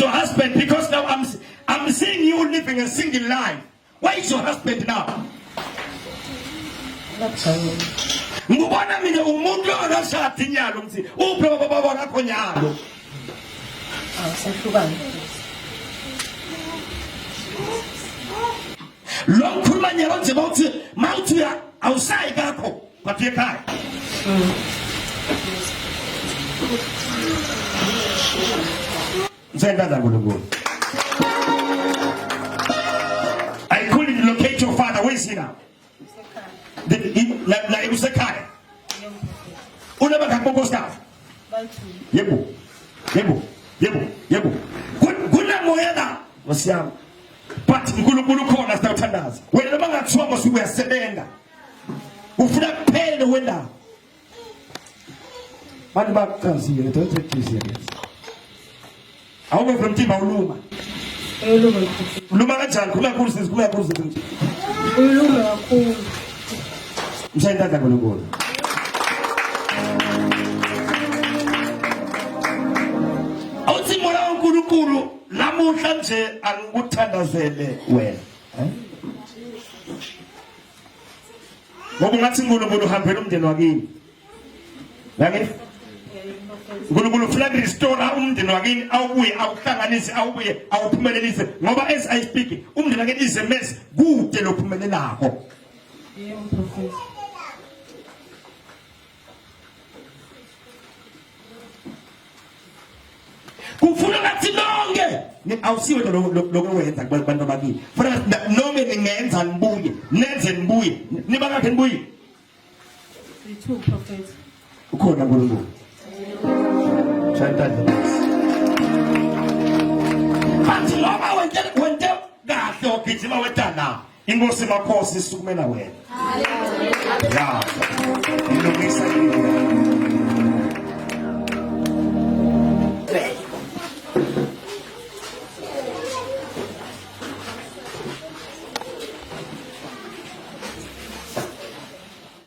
your husband? Because now I'm seeing you living a single life. Where is your husband now? Ngubona mina umuntu akashadi nyalo mthi uphe baba bakho nyalo. Awusahlukani. Lo khuluma nyalo nje bawuthi mawuthi awusayi kakho bathi ekhaya. I couldn't locate your father. Where is he now? Like you said, Kai. Unaba kakoko staff. Yebo. Kuna moyana wasiyamu. But nkulunkulu khona sitawuthandaza. Wena bangathiwa ngosuku uyasebenza. Ufuna kuphela wena. Bantu bakhansiye, don't take this serious. Awube from Timba uluma. Uluma kanjani? Khula kursi. Uluma kakhulu. Mshayintanda nkulunkulu. Awuthi moya uNkulunkulu namuhla nje angikuthandazele wena. Ngoba ngathi uNkulunkulu uhambela umndeni wakini. Yangif? UNkulunkulu ufuna restore umndeni wakini awubuye awuhlanganise awubuye awuphumelelise ngoba as I speak umndeni wakini is a mess kude lophumelelako. Yebo Prophet. Kufuna ngathi lonke awusiwe lokwenza kubantu bakini. Funa noma ningenza nibuye, nenze nibuye. Niba ngakhe nibuye? Two Prophet. Ukhona uNkulunkulu. Shayintanda. Kanti noma wente kahle ogijima wetana. Inkosi makhosi isukumela wena. Hallelujah. Ya. Ilungisa